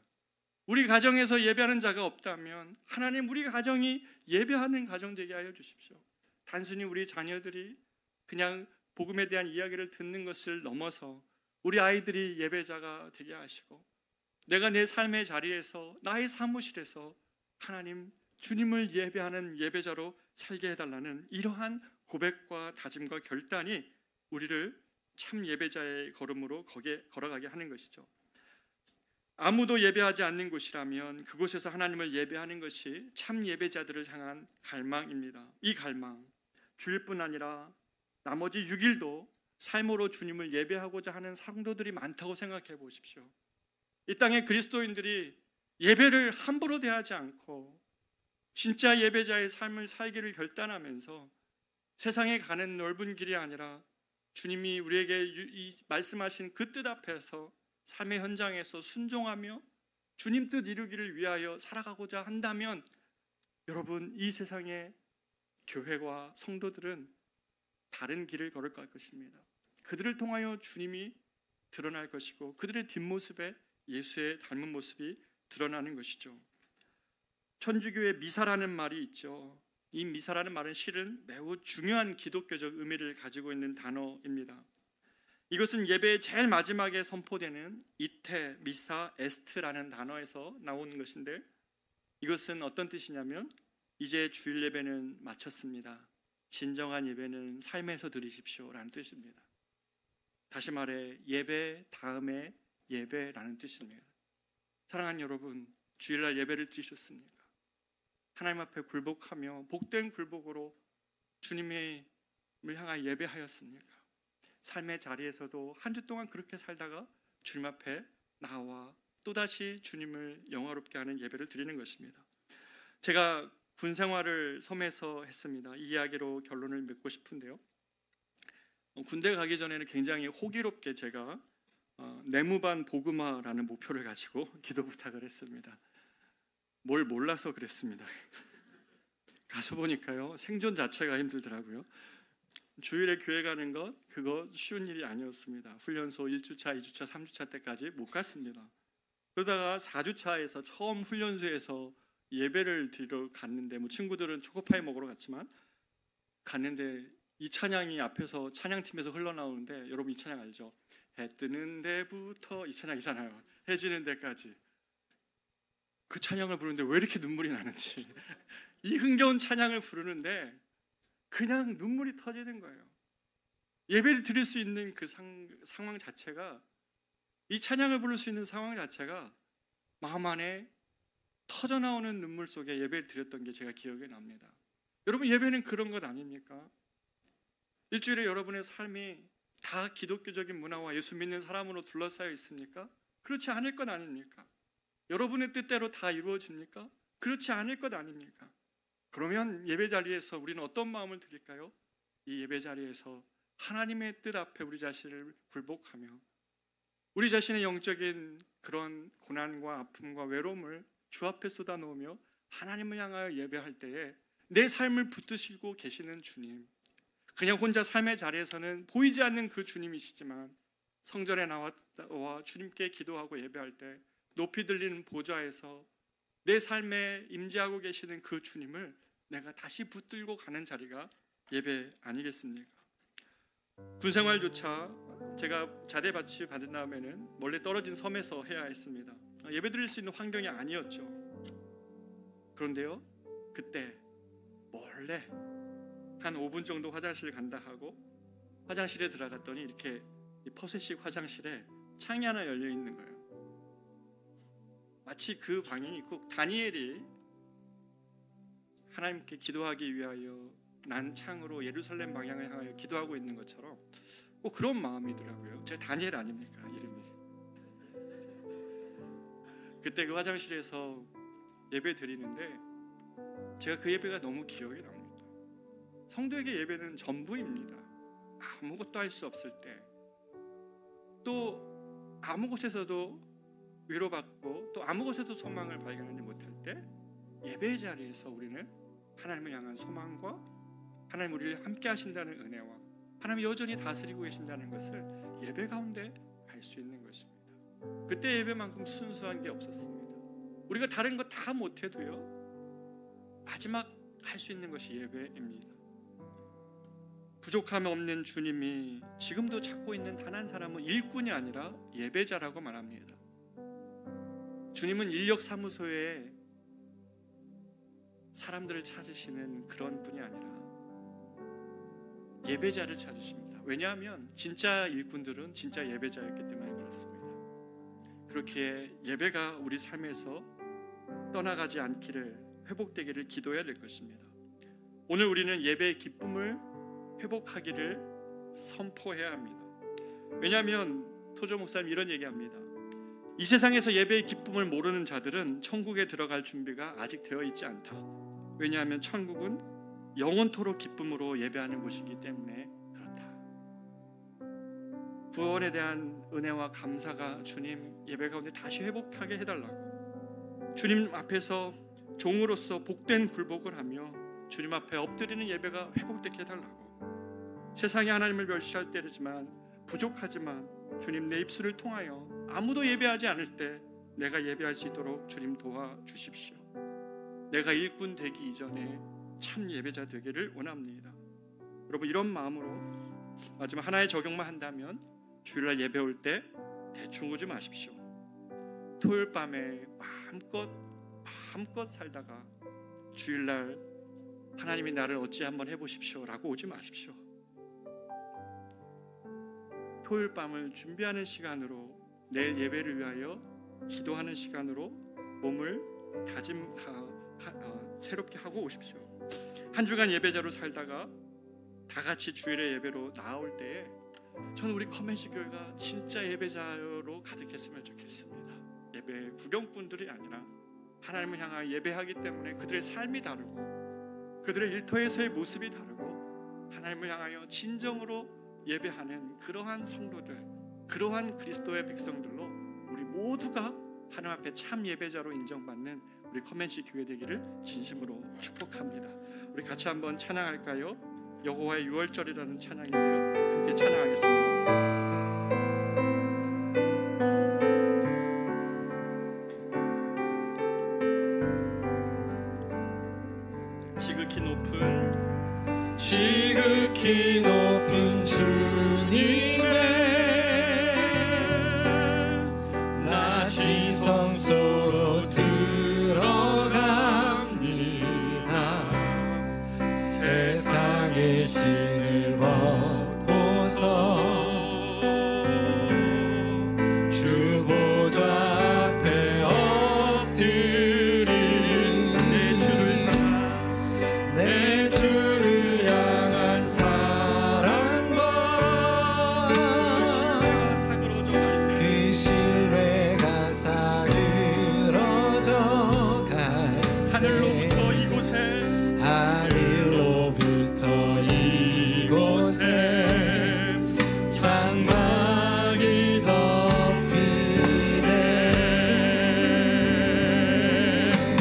우리 가정에서 예배하는 자가 없다면 하나님, 우리 가정이 예배하는 가정 되게 하여 주십시오. 단순히 우리 자녀들이 그냥 복음에 대한 이야기를 듣는 것을 넘어서 우리 아이들이 예배자가 되게 하시고, 내가 내 삶의 자리에서, 나의 사무실에서 하나님, 주님을 예배하는 예배자로 살게 해달라는 이러한 고백과 다짐과 결단이 우리를 참 예배자의 걸음으로 거기에 걸어가게 하는 것이죠. 아무도 예배하지 않는 곳이라면 그곳에서 하나님을 예배하는 것이 참 예배자들을 향한 갈망입니다. 이 갈망, 주일뿐 아니라 나머지 6일도 삶으로 주님을 예배하고자 하는 성도들이 많다고 생각해 보십시오. 이 땅의 그리스도인들이 예배를 함부로 대하지 않고 진짜 예배자의 삶을 살기를 결단하면서 세상에 가는 넓은 길이 아니라 주님이 우리에게 말씀하신 그 뜻 앞에서 삶의 현장에서 순종하며 주님 뜻 이루기를 위하여 살아가고자 한다면, 여러분, 이 세상의 교회와 성도들은 다른 길을 걸어갈 것입니다. 그들을 통하여 주님이 드러날 것이고 그들의 뒷모습에 예수의 닮은 모습이 드러나는 것이죠. 천주교의 미사라는 말이 있죠. 이 미사라는 말은 실은 매우 중요한 기독교적 의미를 가지고 있는 단어입니다. 이것은 예배의 제일 마지막에 선포되는 이테, 미사, 에스트라는 단어에서 나오는 것인데, 이것은 어떤 뜻이냐면 이제 주일 예배는 마쳤습니다. 진정한 예배는 삶에서 드리십시오 라는 뜻입니다. 다시 말해 예배 다음에 예배라는 뜻입니다. 사랑하는 여러분, 주일날 예배를 드리셨습니까? 하나님 앞에 굴복하며 복된 굴복으로 주님을 향하여 예배하였습니까? 삶의 자리에서도 한 주 동안 그렇게 살다가 주님 앞에 나와 또다시 주님을 영화롭게 하는 예배를 드리는 것입니다. 제가 군 생활을 섬에서 했습니다. 이 이야기로 결론을 맺고 싶은데요. 군대 가기 전에는 굉장히 호기롭게 제가 내무반 복음화라는 목표를 가지고 기도 부탁을 했습니다. 뭘 몰라서 그랬습니다. 가서 보니까요, 생존 자체가 힘들더라고요. 주일에 교회 가는 것, 그거 쉬운 일이 아니었습니다. 훈련소 1주차, 2주차, 3주차 때까지 못 갔습니다. 그러다가 4주차에서 처음 훈련소에서 예배를 드리러 갔는데, 친구들은 초코파이 먹으러 갔지만 갔는데 이 찬양이 앞에서 찬양팀에서 흘러나오는데, 여러분 이 찬양 알죠? 해 뜨는 데부터, 이 찬양이잖아요. 해 지는 데까지. 그 찬양을 부르는데 왜 이렇게 눈물이 나는지, 이 흥겨운 찬양을 부르는데 그냥 눈물이 터지는 거예요. 예배를 드릴 수 있는 그 상황 자체가, 이 찬양을 부를 수 있는 상황 자체가 마음 안에 터져나오는 눈물 속에 예배를 드렸던 게 제가 기억에 납니다. 여러분, 예배는 그런 것 아닙니까? 일주일에 여러분의 삶이 다 기독교적인 문화와 예수 믿는 사람으로 둘러싸여 있습니까? 그렇지 않을 것 아닙니까? 여러분의 뜻대로 다 이루어집니까? 그렇지 않을 것 아닙니까? 그러면 예배 자리에서 우리는 어떤 마음을 드릴까요? 이 예배 자리에서 하나님의 뜻 앞에 우리 자신을 굴복하며 우리 자신의 영적인 그런 고난과 아픔과 외로움을 주 앞에 쏟아놓으며 하나님을 향하여 예배할 때에 내 삶을 붙드시고 계시는 주님, 그냥 혼자 삶의 자리에서는 보이지 않는 그 주님이시지만 성전에 나와 주님께 기도하고 예배할 때 높이 들리는 보좌에서 내 삶에 임재하고 계시는 그 주님을 내가 다시 붙들고 가는 자리가 예배 아니겠습니까? 군생활조차 제가 자대받치 받은 다음에는 멀리 떨어진 섬에서 해야 했습니다. 예배 드릴 수 있는 환경이 아니었죠. 그런데요, 그때 몰래 한 5분 정도 화장실 간다 하고 화장실에 들어갔더니 이렇게 퍼세식 화장실에 창이 하나 열려 있는 거예요. 마치 그 방이 꼭 다니엘이 하나님께 기도하기 위하여 난 창으로 예루살렘 방향을 향하여 기도하고 있는 것처럼 꼭 그런 마음이더라고요. 제가 다니엘 아닙니까? 이름이. 그때 그 화장실에서 예배 드리는데 제가 그 예배가 너무 기억에 납니다. 성도에게 예배는 전부입니다. 아무것도 할 수 없을 때, 또 아무 곳에서도 위로받고 또 아무 곳에도 소망을 발견하지 못할 때 예배의 자리에서 우리는 하나님을 향한 소망과 하나님 우리를 함께 하신다는 은혜와 하나님 여전히 다스리고 계신다는 것을 예배 가운데 알 수 있는 것입니다. 그때 예배만큼 순수한 게 없었습니다. 우리가 다른 거 다 못해도요, 마지막 할 수 있는 것이 예배입니다. 부족함 없는 주님이 지금도 찾고 있는 단 한 사람은 일꾼이 아니라 예배자라고 말합니다. 주님은 인력사무소에 사람들을 찾으시는 그런 분이 아니라 예배자를 찾으십니다. 왜냐하면 진짜 일꾼들은 진짜 예배자였기 때문에 그렇습니다. 그렇기에 예배가 우리 삶에서 떠나가지 않기를, 회복되기를 기도해야 될 것입니다. 오늘 우리는 예배의 기쁨을 회복하기를 선포해야 합니다. 왜냐하면 토조 목사님 이런 얘기합니다. 이 세상에서 예배의 기쁨을 모르는 자들은 천국에 들어갈 준비가 아직 되어 있지 않다. 왜냐하면 천국은 영원토록 기쁨으로 예배하는 곳이기 때문에 그렇다. 구원에 대한 은혜와 감사가 주님 예배 가운데 다시 회복하게 해달라고, 주님 앞에서 종으로서 복된 굴복을 하며 주님 앞에 엎드리는 예배가 회복되게 해달라고, 세상이 하나님을 멸시할 때지만 부족하지만 주님 내 입술을 통하여 아무도 예배하지 않을 때 내가 예배할 수 있도록 주님 도와주십시오. 내가 일꾼 되기 이전에 참 예배자 되기를 원합니다. 여러분, 이런 마음으로 마지막 하나의 적용만 한다면 주일날 예배 올 때 대충 오지 마십시오. 토요일 밤에 마음껏 살다가 주일날 하나님이 나를 어찌 한번 해보십시오 라고 오지 마십시오. 토요일 밤을 준비하는 시간으로, 내일 예배를 위하여 기도하는 시간으로 몸을 새롭게 하고 오십시오. 한 주간 예배자로 살다가 다 같이 주일의 예배로 나아올 때에 저는 우리 커맨시 교회가 진짜 예배자로 가득했으면 좋겠습니다. 예배 구경꾼들이 아니라 하나님을 향하여 예배하기 때문에 그들의 삶이 다르고 그들의 일터에서의 모습이 다르고 하나님을 향하여 진정으로 예배하는 그러한 성도들, 그러한 그리스도의 백성들로 우리 모두가 하나님 앞에 참 예배자로 인정받는 우리 커맨시 교회 되기를 진심으로 축복합니다. 우리 같이 한번 찬양할까요? 여호와의 유월절이라는 찬양인데요, 함께 찬양하겠습니다. 지극히 높은 주님의 나 지성소로 들어갑니다. 세상의 신을 벗고서 곳에 장막이 덮이네.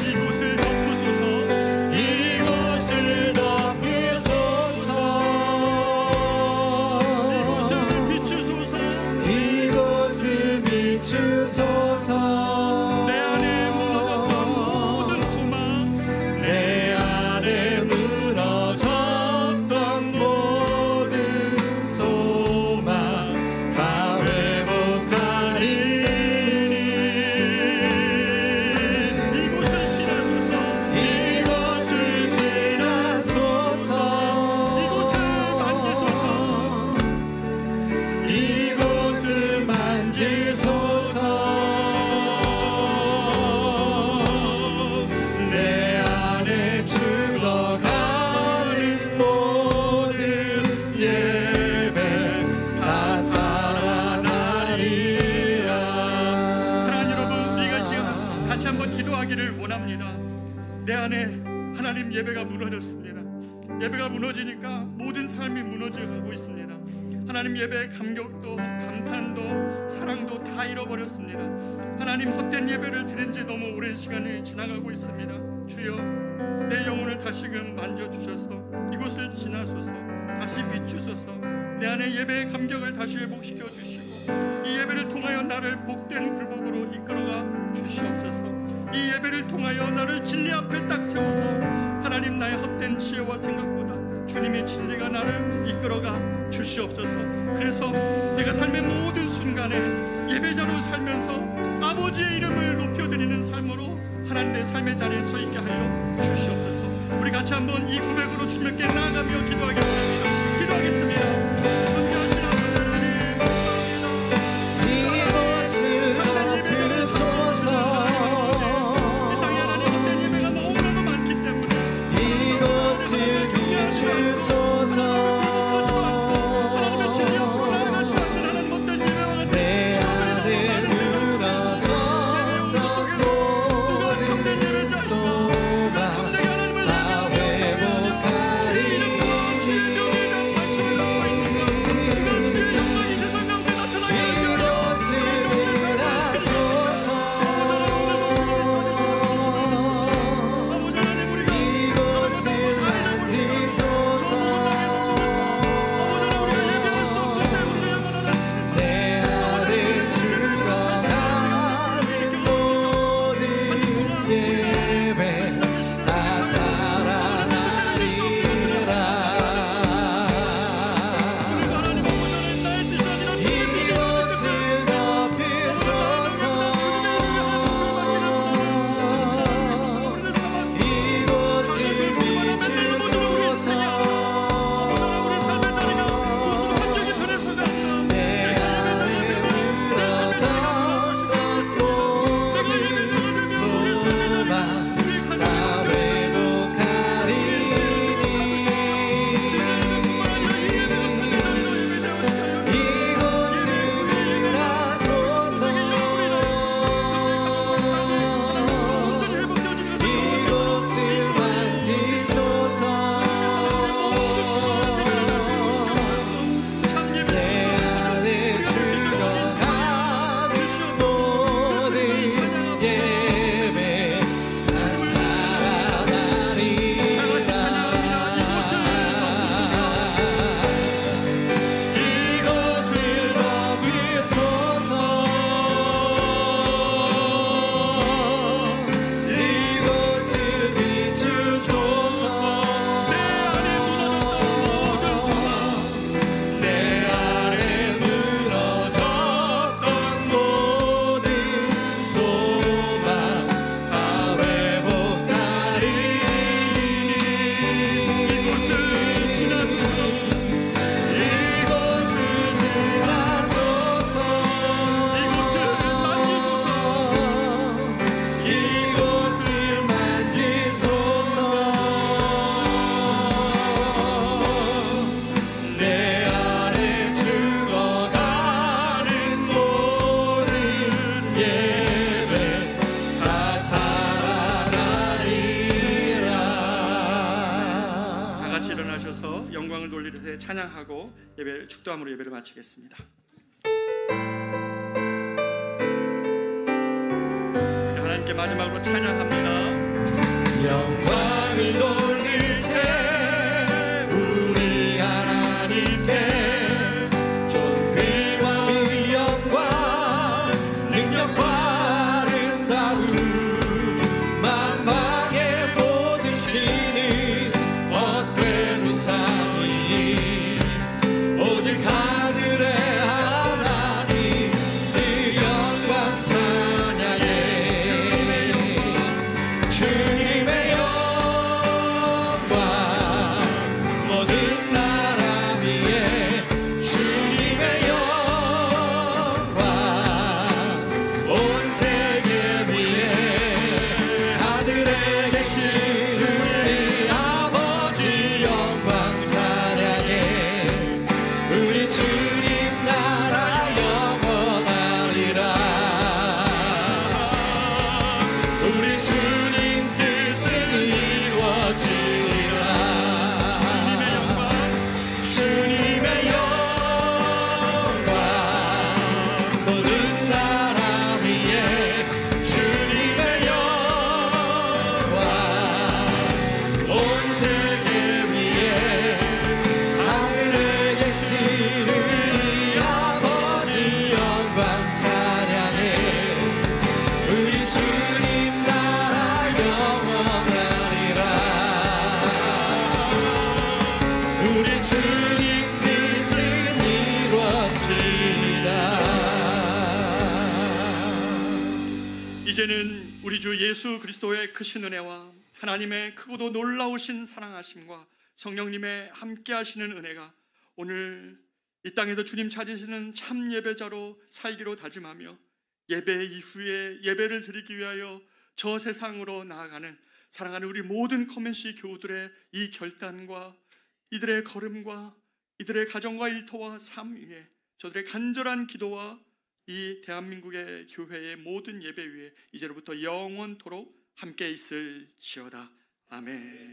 이곳을 덮으소서. 이곳을 덮으소서. 이곳을 비추소서. 이곳을 비추소서. 내 안에 무너졌던 모든 소망, 내 안에 무너졌던 모든 소망 다 회복하리. 이곳을 지나소서. 이곳을 지나소서. 이곳을 만지소서. 이곳을 만지소서. 내 안에 죽어가는 모든 예배 다 살아나리라. 사랑하는 여러분, 우리가 이 시간 같이 한번 기도하기를 원합니다. 내 안에 하나님 예배가 무너졌습니다. 예배가 무너지니까 모든 삶이 무너져가고 있습니다. 하나님 예배의 감격도 감탄도 사랑도 다 잃어버렸습니다. 하나님 헛된 예배를 드린 지 너무 오랜 시간이 지나가고 있습니다. 주여, 내 영혼을 다시금 만져주셔서 이곳을 지나소서. 다시 비추소서. 내 안에 예배의 감격을 다시 회복시켜 주시고 이 예배를 통하여 나를 복된 굴복으로 이끌어가 주시옵소서. 이 예배를 통하여 나를 진리 앞에 딱 세워서 하나님 나의 헛된 지혜와 생각보다 주님의 진리가 나를 이끌어가 주시옵소서. 그래서 내가 삶의 모든 순간에 예배자로 살면서 아버지의 이름을 높여드리는 삶으로 하나님 내 삶의 자리에 서 있게 하여 주시옵소서. 우리 같이 한번 이 고백으로 주님께 나아가며 기도하기 원합니다. 기도하겠습니다. 존귀하신 아버지 하나님, 이곳을 덮으소서. 이 땅에 하나님 헛된 예배가 너무나도 많기 때문에 이곳을 비추소서. 하나님의 진리 앞으로 나아가지 않는 하나님 헛된 예배와 같은 내 안에 무너졌던 누가 참된 모든 예배자인가, 누가 소망 참되게 하나님을 다 예배하며 회복하리. 주의 이름과 주의 명예를 바치며 찬양하고 예배 축도함으로 예배를 마치겠습니다. 하나님께 마지막으로 찬양합니다. 영광을 돌리세 우리 하나님께 존귀와 위엄과 능력과 아름다움 만방의 모든 신이 얻된 우상이 오직 하늘의 하나님 그 영광 찬양해 주님의 영광 모든 나라 위에 주님의 영광 온 세계 위에 하늘에 계신 우리 아버지 영광 찬양해 우리 주님 나라 영원하리라 우리 주님 뜻은 이루어지리라 주님의 영광 모든 나라 위에 주님의 영광 온 세계 위에 하늘에 계신 우리 아버지 영광 찬양해 우리 주님 나라 영원하리라 우리 주님 뜻은 이루어지리라 이제는 우리 주 예수 그리스도의 크신 은혜와 하나님의 크고도 놀라우신 사랑하심과 성령님의 함께하시는 은혜가 오늘 이 땅에도 주님 찾으시는 참 예배자로 살기로 다짐하며 예배 이후에 예배를 드리기 위하여 저 세상으로 나아가는 사랑하는 우리 모든 커맨시 교우들의 이 결단과 이들의 걸음과 이들의 가정과 일터와 삶 위에 저들의 간절한 기도와 이 대한민국의 교회의 모든 예배 위에 이제로부터 영원토록 함께 있을지어다. 아멘.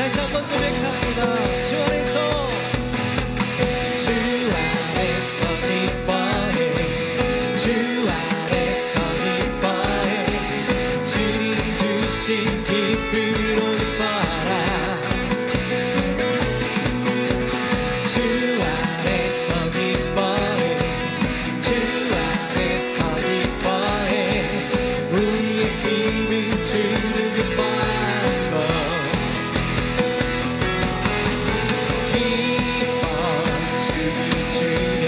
다시 한번 고백합니다. 주 안에서 기뻐해 주 안에서 기뻐해 주님 주신 기쁨으로 기뻐하라 주 안에서 기뻐해 주 안에서 기뻐해 우리의 힘은 주를 기뻐하는 것 기뻐 춤을 추며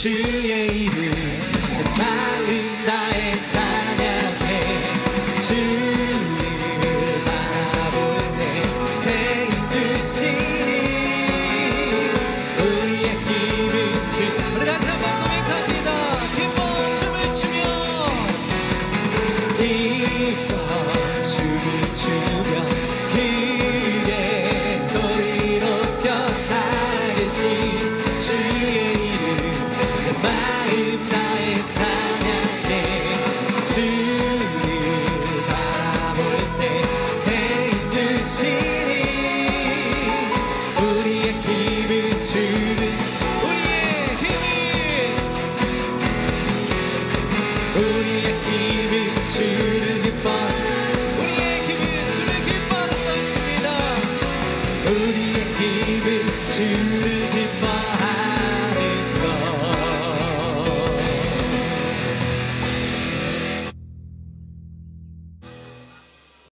주의 이름 내 마음 다해 찬양해 주를 바라볼 때 새 힘 주시니 우리의 힘은 주 우리 다시 한번 고백합니다. 기뻐 춤을 추며 기뻐 춤을 추며 크게 소리 높여 살아계신 주의 이름 내 마음 다해 찬양해 주를 바라볼 때 새 힘 주시니 우리의 힘은 주를 우리의 힘은 주를 기뻐 우리의 힘은 주를 기뻐하는 것입니다. 우리의 힘은 주를